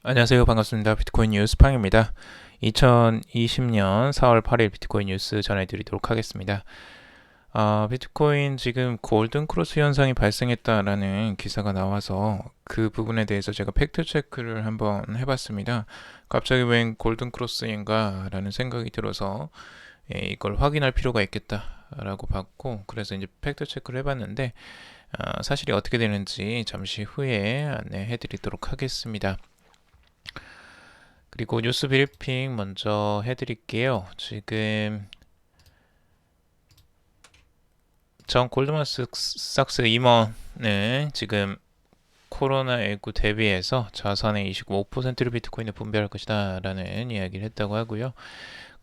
안녕하세요. 반갑습니다. 비트코인 뉴스 팡입니다. 2020년 4월 8일 비트코인 뉴스 전해드리도록 하겠습니다. 비트코인 지금 골든 크로스 현상이 발생했다라는 기사가 나와서 그 부분에 대해서 제가 팩트 체크를 한번 해봤습니다. 갑자기 웬 골든 크로스인가 라는 생각이 들어서 이걸 확인할 필요가 있겠다라고 봤고, 그래서 이제 팩트 체크를 해봤는데 사실이 어떻게 되는지 잠시 후에 안내해드리도록 하겠습니다. 그리고 뉴스 브리핑 먼저 해드릴게요. 지금 전 골드만삭스 임원은 지금 코로나19 대비해서 자산의 25%를 비트코인에 분배할 것이다 라는 이야기를 했다고 하고요.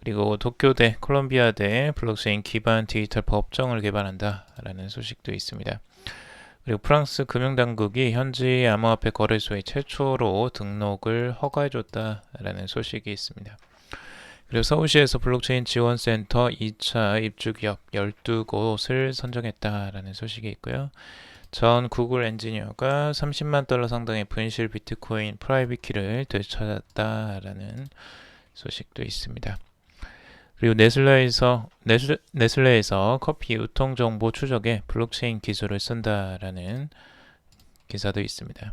그리고 도쿄대, 콜롬비아대 블록체인 기반 디지털 법정을 개발한다 라는 소식도 있습니다. 그리고 프랑스 금융당국이 현지 암호화폐 거래소에 최초로 등록을 허가해줬다라는 소식이 있습니다. 그리고 서울시에서 블록체인 지원센터 2차 입주기업 12곳을 선정했다라는 소식이 있고요. 전 구글 엔지니어가 $300,000 상당의 분실 비트코인 프라이빗 키를 되찾았다라는 소식도 있습니다. 그리고 네슬레에서 커피 유통 정보 추적에 블록체인 기술을 쓴다라는 기사도 있습니다.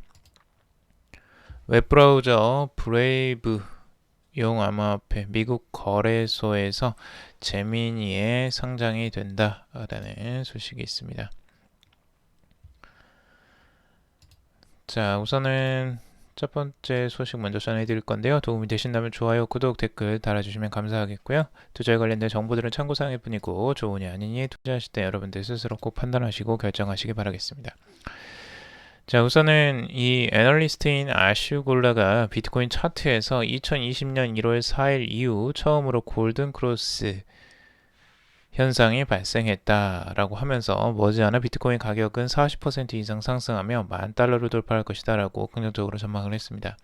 웹브라우저 브레이브용 암호화폐 미국 거래소에서 제미니에 상장이 된다라는 소식이 있습니다. 자, 우선은 첫 번째 소식 먼저 전해드릴 건데요. 도움이 되신다면 좋아요, 구독, 댓글 달아주시면 감사하겠고요. 투자에 관련된 정보들은 참고사항일 뿐이고 좋으니 아니니 투자하실 때 여러분들 스스로 꼭 판단하시고 결정하시기 바라겠습니다. 자, 우선은 이 애널리스트인 아슈골라가 비트코인 차트에서 2020년 1월 4일 이후 처음으로 골든 크로스 현상이 발생했다라고 하면서 머지않아 비트코인 가격은 40% 이상 상승하며 $10,000를 돌파할 것이다 라고 긍정적으로 전망을 했습니다.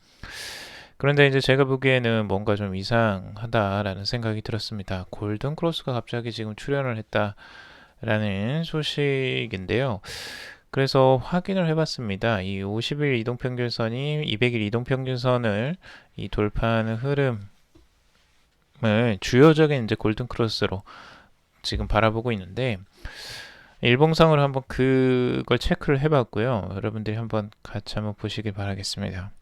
그런데 이제 제가 보기에는 뭔가 좀 이상하다라는 생각이 들었습니다. 골든 크로스가 갑자기 지금 출현을 했다라는 소식인데요. 그래서 확인을 해봤습니다. 이 50일 이동평균선이 200일 이동평균선을 이 돌파하는 흐름을 주요적인 이제 골든 크로스로 지금 바라보고 있는데, 일봉상으로 한번 그걸 체크를 해봤고요. 여러분들이 한번 같이 한번 보시길 바라겠습니다.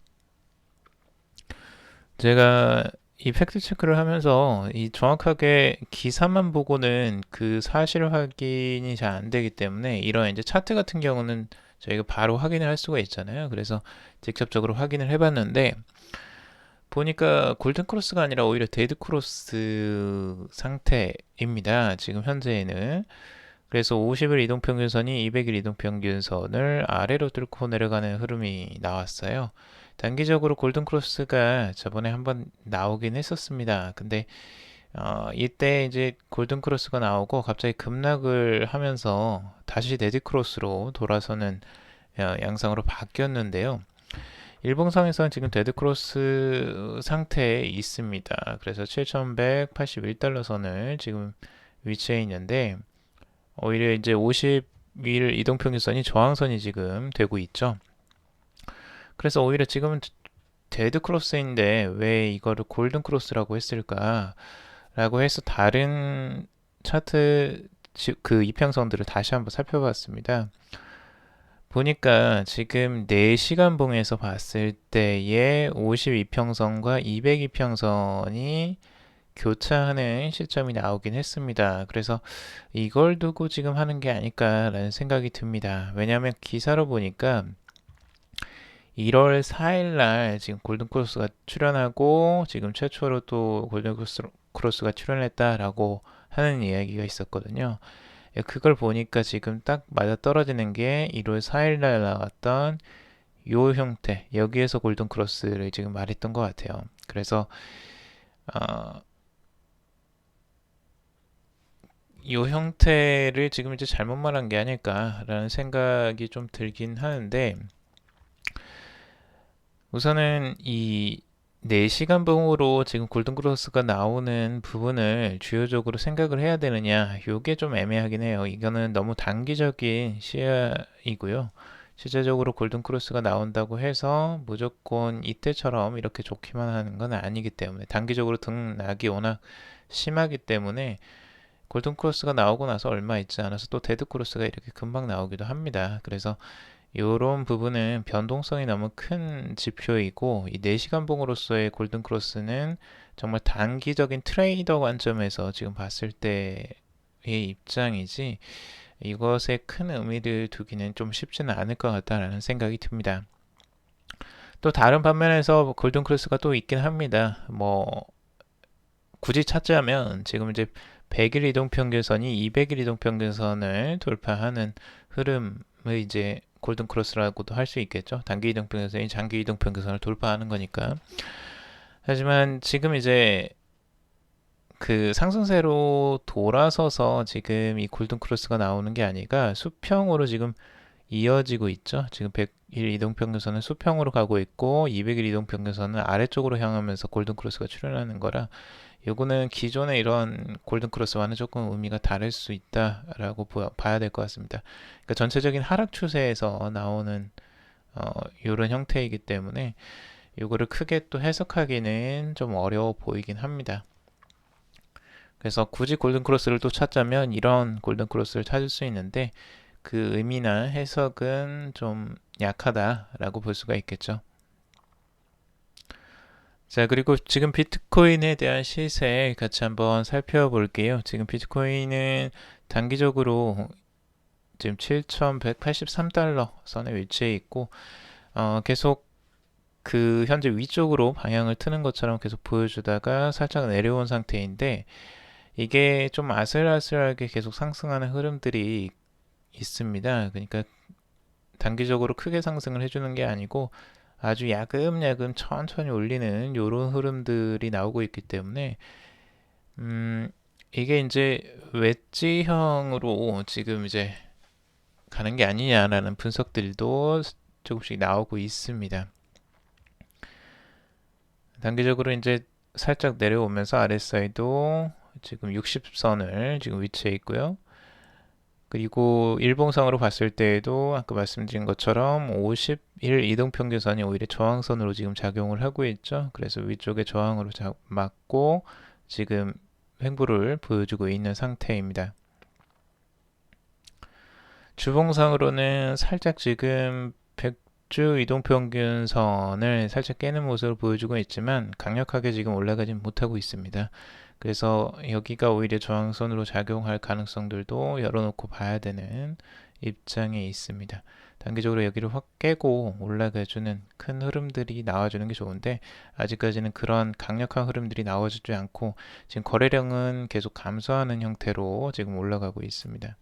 제가 이 팩트 체크를 하면서 이 정확하게 기사만 보고는 그 사실 확인이 잘 안 되기 때문에 이런 이제 차트 같은 경우는 저희가 바로 확인을 할 수가 있잖아요. 그래서 직접적으로 확인을 해봤는데 보니까 골든 크로스가 아니라 오히려 데드 크로스 상태입니다. 지금 현재에는. 그래서 50일 이동평균선이 200일 이동평균선을 아래로 뚫고 내려가는 흐름이 나왔어요. 단기적으로 골든 크로스가 저번에 한번 나오긴 했었습니다. 근데 이때 이제 골든 크로스가 나오고 갑자기 급락을 하면서 다시 데드 크로스로 돌아서는 양상으로 바뀌었는데요. 일봉상에서는 지금 데드크로스 상태에 있습니다. 그래서 7,181달러 선을 지금 위치해 있는데 오히려 이제 50일 이동평균선이 저항선이 지금 되고 있죠. 그래서 오히려 지금은 데드크로스인데 왜 이거를 골든크로스라고 했을까 라고 해서 다른 차트 그 이평선들을 다시 한번 살펴봤습니다. 보니까 지금 4시간 봉에서 봤을 때의 52평선과 202평선이 교차하는 시점이 나오긴 했습니다. 그래서 이걸 두고 지금 하는 게 아닐까라는 생각이 듭니다. 왜냐하면 기사로 보니까 1월 4일 날 지금 골든크로스가 출연하고 지금 최초로 또 골든크로스가 출연했다라고 하는 이야기가 있었거든요. 그걸 보니까 지금 딱 맞아 떨어지는 게 1월 4일 날 나왔던 요 형태, 여기에서 골든 크로스를 지금 말했던 것 같아요. 그래서 요 형태를 지금 이제 잘못 말한 게 아닐까라는 생각이 좀 들긴 하는데, 우선은 이 4시간 봉으로 지금 골든크로스가 나오는 부분을 주요적으로 생각을 해야 되느냐, 요게 좀 애매하긴 해요. 이거는 너무 단기적인 시야이고요. 실제적으로 골든 크로스가 나온다고 해서 무조건 이때처럼 이렇게 좋기만 하는 건 아니기 때문에, 단기적으로 등락이 워낙 심하기 때문에 골든 크로스가 나오고 나서 얼마 있지 않아서 또 데드 크로스가 이렇게 금방 나오기도 합니다. 그래서 이런 부분은 변동성이 너무 큰 지표이고, 이 4시간 봉으로서의 골든 크로스는 정말 단기적인 트레이더 관점에서 지금 봤을 때의 입장이지, 이것에 큰 의미를 두기는 좀 쉽지는 않을 것 같다라는 생각이 듭니다. 또 다른 반면에서 골든 크로스가 또 있긴 합니다. 뭐 굳이 찾자면 지금 이제 100일 이동평균선이 200일 이동평균선을 돌파하는 흐름을 이제 골든 크로스라고도 할 수 있겠죠. 단기 이동평균선이 장기 이동평균선을 돌파하는 거니까. 하지만 지금 이제 그 상승세로 돌아서서 지금 이 골든 크로스가 나오는 게 아니라 수평으로 지금 이어지고 있죠. 지금 100일 이동평균선은 수평으로 가고 있고 200일 이동평균선은 아래쪽으로 향하면서 골든 크로스가 출현하는 거라, 요거는 기존의 이런 골든 크로스와는 조금 의미가 다를 수 있다라고 봐야 될 것 같습니다. 그러니까 전체적인 하락 추세에서 나오는 이런 형태이기 때문에 요거를 크게 또 해석하기는 좀 어려워 보이긴 합니다. 그래서 굳이 골든 크로스를 또 찾자면 이런 골든 크로스를 찾을 수 있는데, 그 의미나 해석은 좀 약하다라고 볼 수가 있겠죠. 자, 그리고 지금 비트코인에 대한 시세 같이 한번 살펴볼게요. 지금 비트코인은 단기적으로 지금 7,183달러 선에 위치해 있고, 계속 그 현재 위쪽으로 방향을 트는 것처럼 계속 보여주다가 살짝 내려온 상태인데, 이게 좀 아슬아슬하게 계속 상승하는 흐름들이 있습니다. 그러니까 단기적으로 크게 상승을 해주는 게 아니고 아주 야금야금 천천히 올리는 이런 흐름들이 나오고 있기 때문에, 이게 이제 웨지형으로 지금 이제 가는 게 아니냐라는 분석들도 조금씩 나오고 있습니다. 단기적으로 이제 살짝 내려오면서 RSI도 지금 60선을 지금 위치해 있고요. 그리고 일봉상으로 봤을 때에도 아까 말씀드린 것처럼 50일 이동평균선이 오히려 저항선으로 지금 작용을 하고 있죠. 그래서 위쪽에 저항으로 맞고 지금 횡보를 보여주고 있는 상태입니다. 주봉상으로는 살짝 지금 100주 이동평균선을 살짝 깨는 모습을 보여주고 있지만 강력하게 지금 올라가진 못하고 있습니다. 그래서 여기가 오히려 저항선으로 작용할 가능성들도 열어놓고 봐야 되는 입장에 있습니다. 단기적으로 여기를 확 깨고 올라가주는 큰 흐름들이 나와주는 게 좋은데, 아직까지는 그런 강력한 흐름들이 나와주지 않고 지금 거래량은 계속 감소하는 형태로 지금 올라가고 있습니다.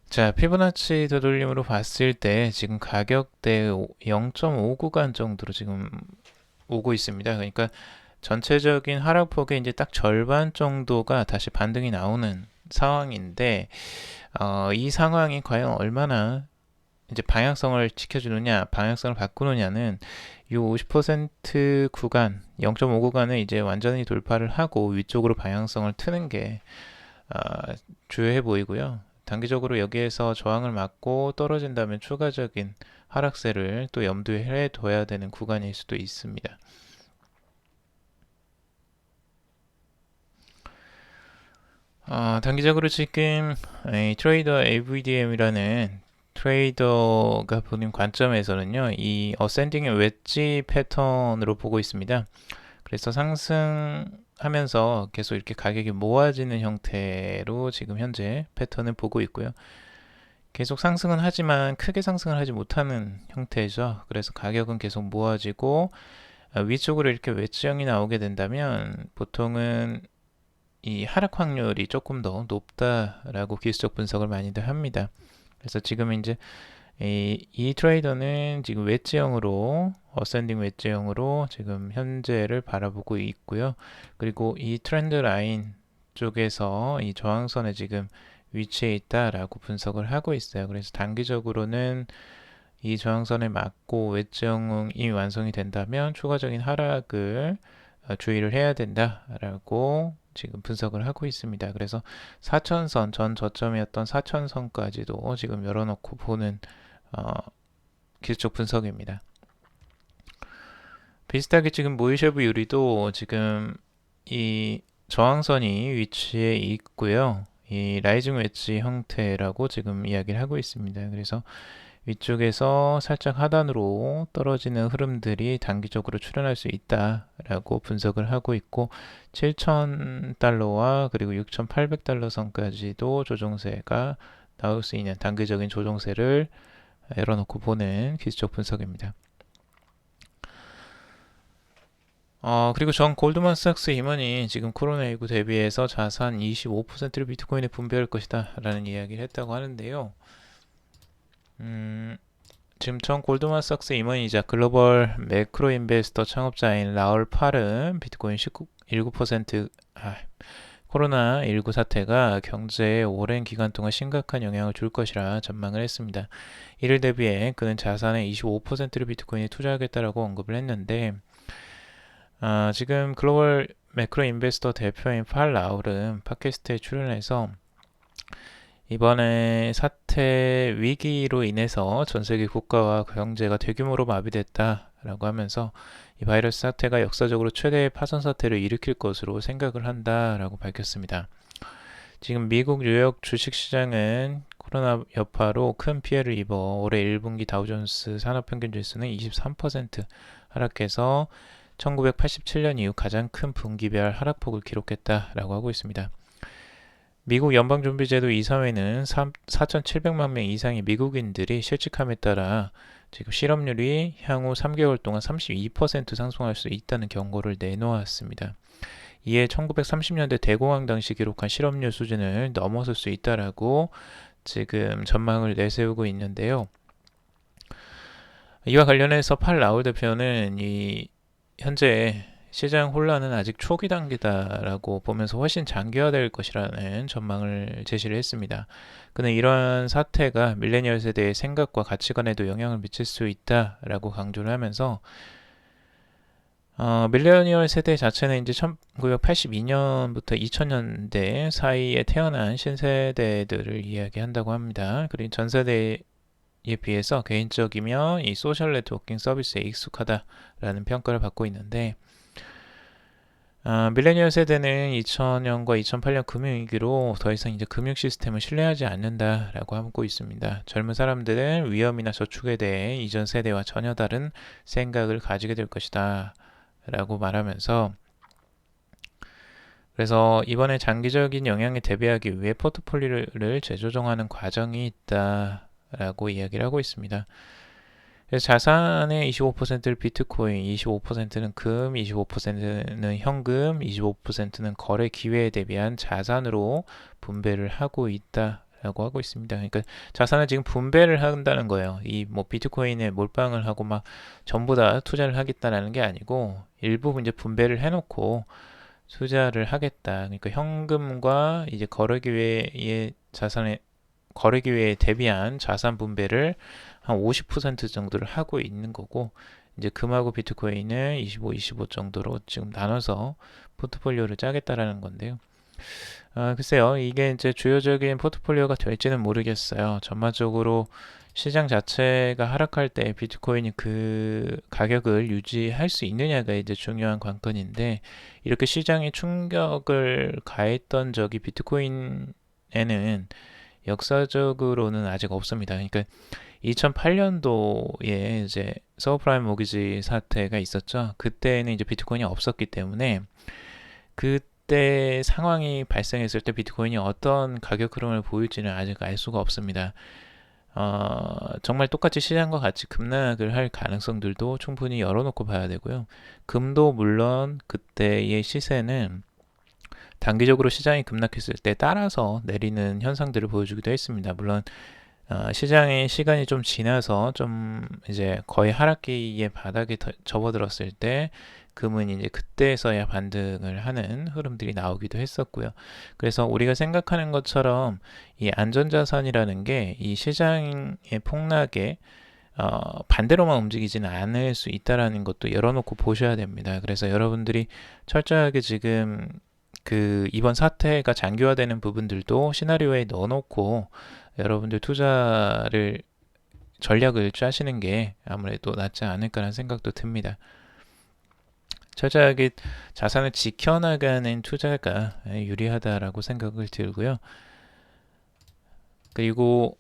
자, 피보나치 되돌림으로 봤을 때 지금 가격대 0.5 구간 정도로 지금 오고 있습니다. 그러니까 전체적인 하락폭의 이제 딱 절반 정도가 다시 반등이 나오는 상황인데, 이 상황이 과연 얼마나 이제 방향성을 지켜주느냐, 방향성을 바꾸느냐는 이 50% 구간, 0.5 구간을 이제 완전히 돌파를 하고 위쪽으로 방향성을 트는 게 주요해 보이고요. 단기적으로 여기에서 저항을 맞고 떨어진다면 추가적인 하락세를 또 염두에 둬야 되는 구간일 수도 있습니다. 단기적으로 지금 트레이더 AVDM이라는 트레이더가 보는 관점에서는요, 이 어센딩의 웨지 패턴으로 보고 있습니다. 그래서 상승하면서 계속 이렇게 가격이 모아지는 형태로 지금 현재 패턴을 보고 있고요. 계속 상승은 하지만 크게 상승을 하지 못하는 형태죠. 그래서 가격은 계속 모아지고 위쪽으로 이렇게 웨지형이 나오게 된다면 보통은 이 하락 확률이 조금 더 높다라고 기술적 분석을 많이들 합니다. 그래서 지금 이제 이 트레이더는 지금 웨지형으로, 어센딩 웨지형으로 지금 현재를 바라보고 있고요. 그리고 이 트렌드 라인 쪽에서 이 저항선에 지금 위치해 있다라고 분석을 하고 있어요. 그래서 단기적으로는 이 저항선에 맞고 웨지형이 완성이 된다면 추가적인 하락을 주의를 해야 된다라고 지금 분석을 하고 있습니다. 그래서 4천선, 전 저점이었던 4천선까지도 지금 열어놓고 보는 기술적 분석입니다. 비슷하게 지금 모이쉐브 유리도 지금 이 저항선이 위치해 있고요. 이 라이징 웨지 형태라고 지금 이야기를 하고 있습니다. 그래서 위쪽에서 살짝 하단으로 떨어지는 흐름들이 단기적으로 출현할 수 있다라고 분석을 하고 있고 7,000달러와 그리고 6,800달러 선까지도 조정세가 나올 수 있는 단기적인 조정세를 열어놓고 보는 기술적 분석입니다. 그리고 전 골드만삭스 임원이 지금 코로나19 대비해서 자산 25%를 비트코인에 분배할 것이다 라는 이야기를 했다고 하는데요. 지금 전 골드만삭스 임원이자 글로벌 매크로 인베스터 창업자인 라울 팔은 비트코인 19% 코로나19 사태가 경제에 오랜 기간 동안 심각한 영향을 줄 것이라 전망을 했습니다. 이를 대비해 그는 자산의 25%를 비트코인에 투자하겠다라고 언급을 했는데 지금 글로벌 매크로 인베스터 대표인 팔 라울은 팟캐스트에 출연해서 이번에 사태 위기로 인해서 전 세계 국가와 경제가 대규모로 마비됐다라고 하면서 이 바이러스 사태가 역사적으로 최대의 파손 사태를 일으킬 것으로 생각을 한다라고 밝혔습니다. 지금 미국 뉴욕 주식시장은 코로나 여파로 큰 피해를 입어 올해 1분기 다우존스 산업평균지수는 23% 하락해서 1987년 이후 가장 큰 분기별 하락폭을 기록했다라고 하고 있습니다. 미국 연방준비제도 이사회는 4,700만 명 이상의 미국인들이 실직함에 따라 지금 실업률이 향후 3개월 동안 32% 상승할 수 있다는 경고를 내놓았습니다. 이에 1930년대 대공황 당시 기록한 실업률 수준을 넘어설 수 있다라고 지금 전망을 내세우고 있는데요. 이와 관련해서 팔 라울 대표는 현재 시장 혼란은 아직 초기 단계다라고 보면서 훨씬 장기화될 것이라는 전망을 제시를 했습니다. 그는 이러한 사태가 밀레니얼 세대의 생각과 가치관에도 영향을 미칠 수 있다라고 강조를 하면서 밀레니얼 세대 자체는 이제 1982년부터 2000년대 사이에 태어난 신세대들을 이야기한다고 합니다. 그리고 전 세대에 비해서 개인적이며 이 소셜 네트워킹 서비스에 익숙하다라는 평가를 받고 있는데 밀레니얼 세대는 2000년과 2008년 금융위기로 더 이상 이제 금융 시스템을 신뢰하지 않는다라고 하고 있습니다. 젊은 사람들은 위험이나 저축에 대해 이전 세대와 전혀 다른 생각을 가지게 될 것이다 라고 말하면서 그래서 이번에 장기적인 영향에 대비하기 위해 포트폴리오를 재조정하는 과정이 있다라고 이야기를 하고 있습니다. 그래서 자산의 25%를 비트코인, 25%는 금, 25%는 현금, 25%는 거래 기회에 대비한 자산으로 분배를 하고 있다라고 하고 있습니다. 그러니까 자산을 지금 분배를 한다는 거예요. 이 비트코인에 몰빵을 하고 막 전부 다 투자를 하겠다라는 게 아니고 일부 이제 분배를 해놓고 투자를 하겠다. 그러니까 현금과 이제 거래 기회의 거래 기회에 대비한 자산 분배를 한 50% 정도를 하고 있는 거고 이제 금하고 비트코인을 25 정도로 지금 나눠서 포트폴리오를 짜겠다라는 건데요. 글쎄요, 이게 이제 주요적인 포트폴리오가 될지는 모르겠어요. 전반적으로 시장 자체가 하락할 때 비트코인이 그 가격을 유지할 수 있느냐가 이제 중요한 관건인데 이렇게 시장에 충격을 가했던 적이 비트코인에는 역사적으로는 아직 없습니다. 그러니까 2008년도에 이제 서브프라임 모기지 사태가 있었죠. 그때는 이제 비트코인이 없었기 때문에 그때 상황이 발생했을 때 비트코인이 어떤 가격 흐름을 보일지는 아직 알 수가 없습니다. 정말 똑같이 시장과 같이 급락을 할 가능성들도 충분히 열어놓고 봐야 되고요. 금도 물론 그때의 시세는 단기적으로 시장이 급락했을 때 따라서 내리는 현상들을 보여주기도 했습니다. 물론 시장의 시간이 좀 지나서 좀 이제 거의 하락기의 바닥에 접어들었을 때 금은 이제 그때서야 반등을 하는 흐름들이 나오기도 했었고요. 그래서 우리가 생각하는 것처럼 이 안전자산이라는 게 이 시장의 폭락에 반대로만 움직이지는 않을 수 있다라는 것도 열어놓고 보셔야 됩니다. 그래서 여러분들이 철저하게 지금 그 이번 사태가 장기화되는 부분들도 시나리오에 넣어놓고 여러분들 투자를 전략을 짜시는 게 아무래도 낫지 않을까라는 생각도 듭니다. 철저하게 자산을 지켜나가는 투자가 유리하다라고 생각을 들고요. 그리고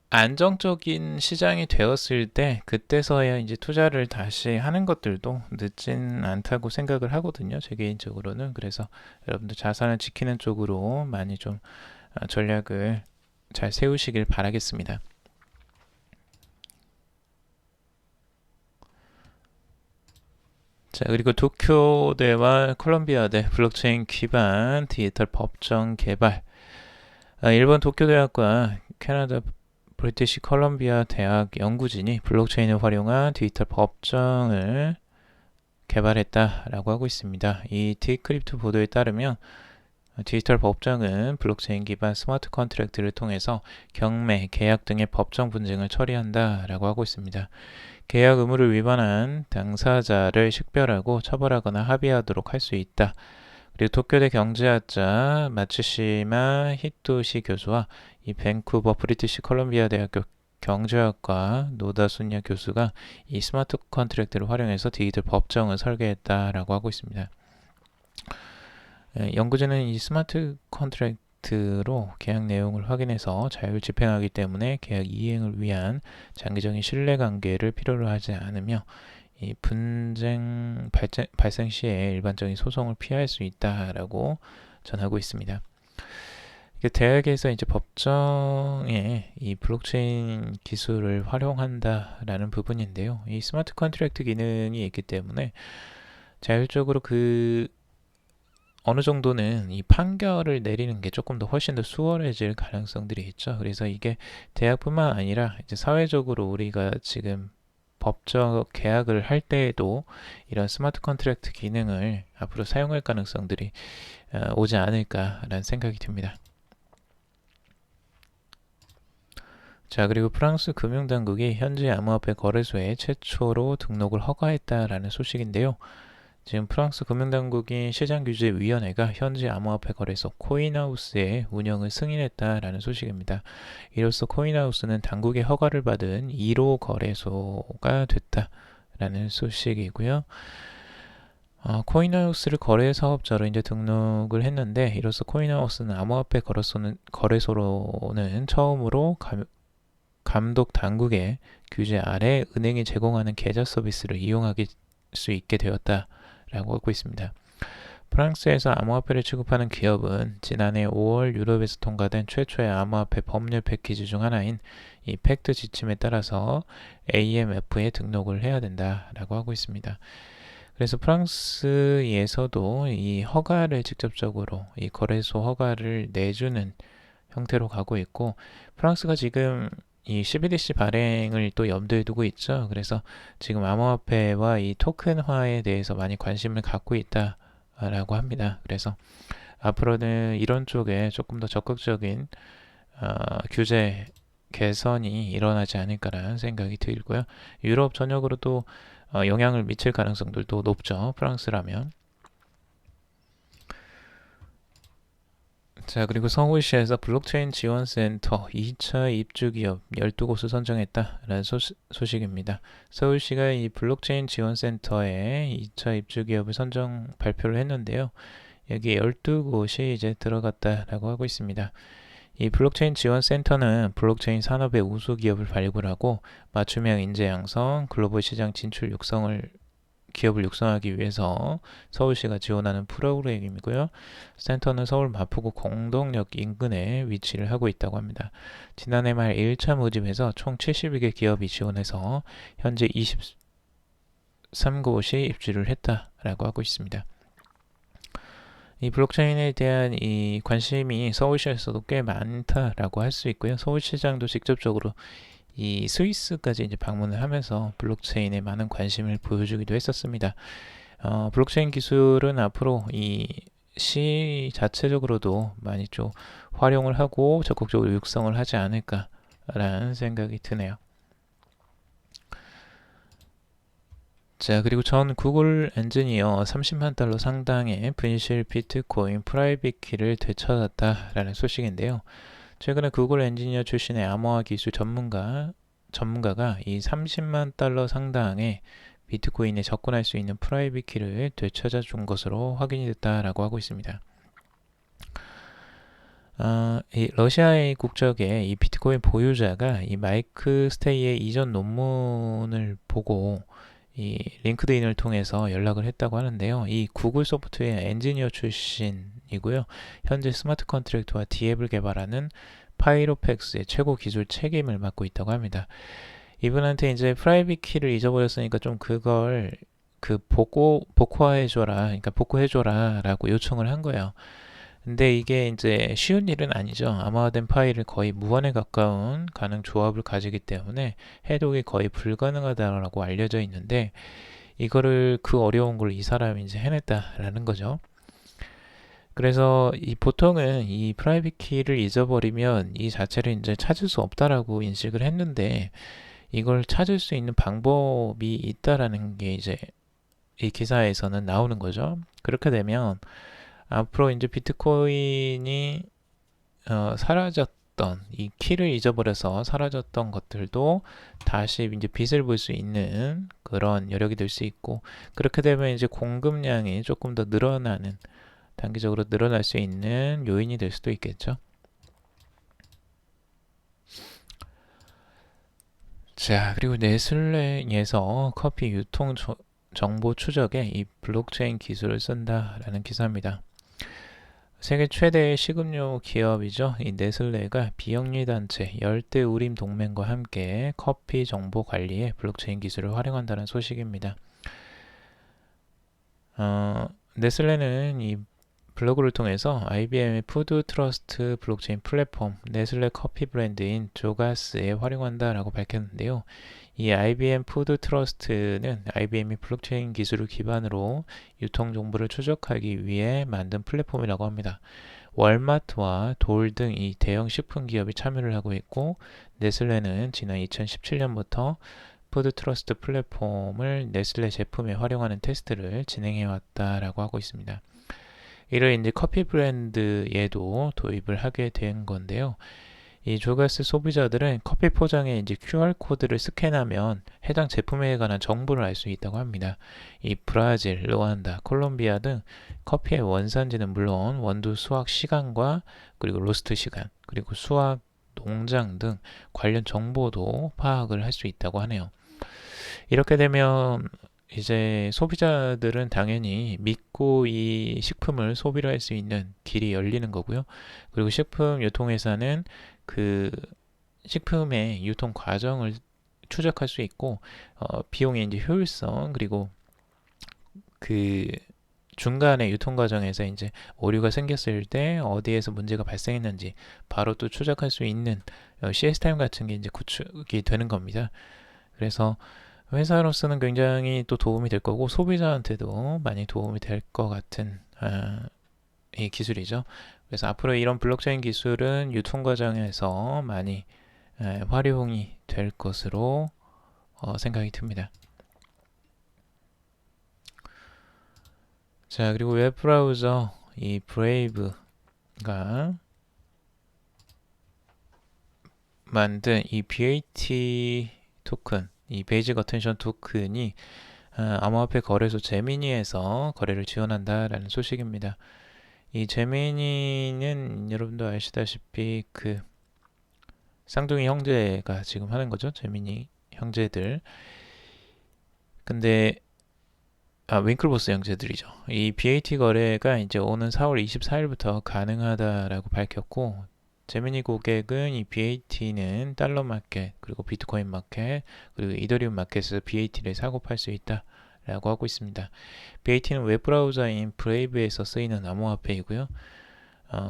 안정적인 시장이 되었을 때 그때서야 이제 투자를 다시 하는 것들도 늦진 않다고 생각을 하거든요. 제 개인적으로는. 그래서 여러분들 자산을 지키는 쪽으로 많이 좀 전략을 잘 세우시길 바라겠습니다. 자, 그리고 도쿄대와 콜롬비아대 블록체인 기반 디지털 법정 개발. 일본 도쿄대학과 캐나다 브리티시 컬럼비아 대학 연구진이 블록체인을 활용한 디지털 법정을 개발했다라고 하고 있습니다. 이 디크립트 보도에 따르면 디지털 법정은 블록체인 기반 스마트 컨트랙트를 통해서 경매, 계약 등의 법정 분쟁을 처리한다라고 하고 있습니다. 계약 의무를 위반한 당사자를 식별하고 처벌하거나 합의하도록 할 수 있다. 그리고 도쿄대 경제학자 마츠시마 히토시 교수와 이 밴쿠버 브리티시 컬럼비아 대학교 경제학과 노다 순야 교수가 이 스마트 컨트랙트를 활용해서 디지털 법정을 설계했다라고 하고 있습니다. 연구진은 이 스마트 컨트랙트로 계약 내용을 확인해서 자율 집행하기 때문에 계약 이행을 위한 장기적인 신뢰관계를 필요로 하지 않으며 이 분쟁 발생 시에 일반적인 소송을 피할 수 있다라고 전하고 있습니다. 대학에서 이제 법정에 이 블록체인 기술을 활용한다라는 부분인데요. 이 스마트 컨트랙트 기능이 있기 때문에 자율적으로 그 어느 정도는 이 판결을 내리는 게 조금 더 훨씬 더 수월해질 가능성들이 있죠. 그래서 이게 대학뿐만 아니라 이제 사회적으로 우리가 지금 법적 계약을 할 때에도 이런 스마트 컨트랙트 기능을 앞으로 사용할 가능성들이 오지 않을까라는 생각이 듭니다. 자, 그리고 프랑스 금융당국이 현지 암호화폐 거래소에 최초로 등록을 허가했다라는 소식인데요. 지금 프랑스 금융당국인 시장규제위원회가 현지 암호화폐 거래소 코인하우스의 운영을 승인했다라는 소식입니다. 이로써 코인하우스는 당국의 허가를 받은 1호 거래소가 됐다라는 소식이고요. 코인하우스를 거래 사업자로 이제 등록을 했는데 이로써 코인하우스는 암호화폐 거래소로는 처음으로 감독 당국의 규제 아래 은행이 제공하는 계좌 서비스를 이용할 수 있게 되었다라고 하고 있습니다. 프랑스에서 암호화폐를 취급하는 기업은 지난해 5월 유럽에서 통과된 최초의 암호화폐 법률 패키지 중 하나인 이 팩트 지침에 따라서 AMF에 등록을 해야 된다라고 하고 있습니다. 그래서 프랑스에서도 이 허가를 직접적으로 이 거래소 허가를 내주는 형태로 가고 있고 프랑스가 지금 이 CBDC 발행을 또 염두에 두고 있죠. 그래서 지금 암호화폐와 이 토큰화에 대해서 많이 관심을 갖고 있다라고 합니다. 그래서 앞으로는 이런 쪽에 조금 더 적극적인 규제 개선이 일어나지 않을까라는 생각이 들고요. 유럽 전역으로도 영향을 미칠 가능성들도 높죠. 프랑스라면. 자, 그리고 서울시에서 블록체인 지원센터 2차 입주 기업 12곳을 선정했다라는 소식입니다. 서울시가 이 블록체인 지원센터에 2차 입주 기업을 선정 발표를 했는데요. 여기 12곳이 이제 들어갔다라고 하고 있습니다. 이 블록체인 지원센터는 블록체인 산업의 우수 기업을 발굴하고 맞춤형 인재 양성, 글로벌 시장 진출 기업을 육성하기 위해서 서울시가 지원하는 프로그램이고요. 센터는 서울 마포구 공동역 인근에 위치를 하고 있다고 합니다. 지난해 말 1차 모집에서 총 72개 기업이 지원해서 현재 23곳이 입주를 했다라고 하고 있습니다. 이 블록체인에 대한 이 관심이 서울시에서도 꽤 많다라고 할 수 있고요. 서울시장도 직접적으로 이 스위스까지 이제 방문을 하면서 블록체인에 많은 관심을 보여주기도 했었습니다. 블록체인 기술은 앞으로 이 시 자체적으로도 많이 좀 활용을 하고 적극적으로 육성을 하지 않을까라는 생각이 드네요. 자, 그리고 전 구글 엔지니어 30만 달러 상당의 분실 비트코인 프라이빗 키를 되찾았다라는 소식인데요. 최근에 구글 엔지니어 출신의 암호화 기술 전문가가 이 30만 달러 상당의 비트코인에 접근할 수 있는 프라이빗 키를 되찾아 준 것으로 확인이 됐다라고 하고 있습니다. 이 러시아의 국적의 이 비트코인 보유자가 이 마이크 스테이의 이전 논문을 보고 이 링크드인을 통해서 연락을 했다고 하는데요. 이 구글 소프트웨어 엔지니어 출신이고요. 현재 스마트 컨트랙트와 D앱을 개발하는 파이로팩스의 최고 기술 책임을 맡고 있다고 합니다. 이분한테 이제 프라이빗 키를 잊어버렸으니까 좀 그걸 복구해줘라, 그러니까 복구해줘라라고 요청을 한 거예요. 근데 이게 이제 쉬운 일은 아니죠. 암호화된 파일을 거의 무한에 가까운 가능 조합을 가지기 때문에 해독이 거의 불가능하다라고 알려져 있는데 이거를 그 어려운 걸 이 사람이 이제 해냈다라는 거죠. 그래서 이 보통은 이 프라이빗 키를 잊어버리면 이 자체를 이제 찾을 수 없다라고 인식을 했는데 이걸 찾을 수 있는 방법이 있다라는 게 이제 이 기사에서는 나오는 거죠. 그렇게 되면 앞으로 이제 비트코인이 사라졌던 이 키를 잊어버려서 사라졌던 것들도 다시 이제 빛을 볼 수 있는 그런 여력이 될 수 있고 그렇게 되면 이제 공급량이 조금 더 단기적으로 늘어날 수 있는 요인이 될 수도 있겠죠. 자, 그리고 네슬레에서 커피 유통 정보 추적에 이 블록체인 기술을 쓴다라는 기사입니다. 세계 최대의 식음료 기업이죠. 이 네슬레가 비영리 단체 열대우림 동맹과 함께 커피 정보 관리에 블록체인 기술을 활용한다는 소식입니다. 네슬레는 이 블로그를 통해서 IBM의 푸드 트러스트 블록체인 플랫폼 네슬레 커피 브랜드인 조가스에 활용한다라고 밝혔는데요. 이 IBM 푸드 트러스트는 IBM이 블록체인 기술을 기반으로 유통 정보를 추적하기 위해 만든 플랫폼이라고 합니다. 월마트와 돌 등 이 대형 식품 기업이 참여를 하고 있고 네슬레는 지난 2017년부터 푸드 트러스트 플랫폼을 네슬레 제품에 활용하는 테스트를 진행해 왔다라고 하고 있습니다. 이를 이제 커피 브랜드에도 도입을 하게 된 건데요. 이 조가스 소비자들은 커피 포장에 이제 QR 코드를 스캔하면 해당 제품에 관한 정보를 알 수 있다고 합니다. 이 브라질, 르완다, 콜롬비아 등 커피의 원산지는 물론 원두 수확 시간과 그리고 로스트 시간, 그리고 수확 농장 등 관련 정보도 파악을 할 수 있다고 하네요. 이렇게 되면 이제 소비자들은 당연히 믿고 이 식품을 소비를 할 수 있는 길이 열리는 거고요. 그리고 식품 유통회사는 그 식품의 유통 과정을 추적할 수 있고 비용의 이제 효율성 그리고 그 중간에 유통 과정에서 이제 오류가 생겼을 때 어디에서 문제가 발생했는지 바로 또 추적할 수 있는 시스템 같은 게 이제 구축이 되는 겁니다. 그래서 회사로서는 굉장히 또 도움이 될 거고 소비자한테도 많이 도움이 될 것 같은 이 기술이죠. 그래서 앞으로 이런 블록체인 기술은 유통 과정에서 많이 활용이 될 것으로 생각이 듭니다. 자, 그리고 웹브라우저 이 브레이브가 만든 이 BAT 토큰, 이 베이직 어텐션 토큰이 암호화폐 거래소 제미니에서 거래를 지원한다라는 소식입니다. 이 제미니는 여러분도 아시다시피 그 쌍둥이 형제가 지금 하는 거죠. 제미니 형제들. 근데 윙클보스 형제들이죠. 이 BAT 거래가 이제 오는 4월 24일부터 가능하다라고 밝혔고 제미니 고객은 이 BAT는 달러 마켓, 그리고 비트코인 마켓, 그리고 이더리움 마켓에서 BAT를 사고 팔 수 있다라고 하고 있습니다. BAT는 웹브라우저인 브레이브에서 쓰이는 암호화폐이고요.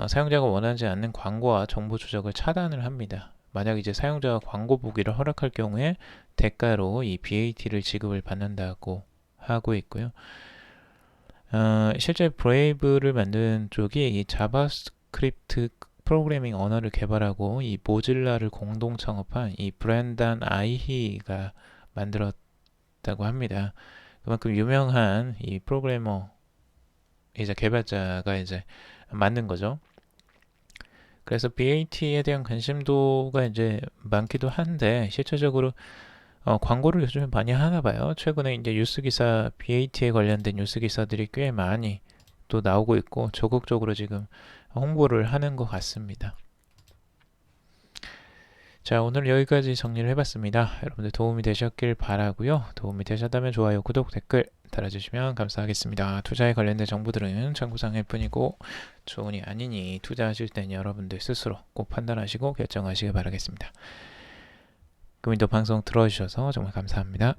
사용자가 원하지 않는 광고와 정보 추적을 차단을 합니다. 만약 이제 사용자가 광고 보기를 허락할 경우에 대가로 이 BAT를 지급을 받는다고 하고 있고요. 실제 브레이브를 만든 쪽이 이 자바스크립트 프로그래밍 언어를 개발하고 이 모질라를 공동 창업한 이 브랜단 아이히가 만들었다고 합니다. 그만큼 유명한 이 프로그래머 이제 개발자가 이제 만든 거죠. 그래서 BAT에 대한 관심도가 이제 많기도 한데 실질적으로 광고를 요즘에 많이 하나 봐요. 최근에 이제 뉴스 기사 BAT에 관련된 뉴스 기사들이 꽤 많이 또 나오고 있고 적극적으로 지금 홍보를 하는 것 같습니다. 자, 오늘 여기까지 정리를 해봤습니다. 여러분들 도움이 되셨길 바라고요. 도움이 되셨다면 좋아요, 구독, 댓글 달아주시면 감사하겠습니다. 투자에 관련된 정보들은 참고상일 뿐이고 조언이 아니니 투자하실 때는 여러분들 스스로 꼭 판단하시고 결정하시길 바라겠습니다. 금일도 방송 들어주셔서 정말 감사합니다.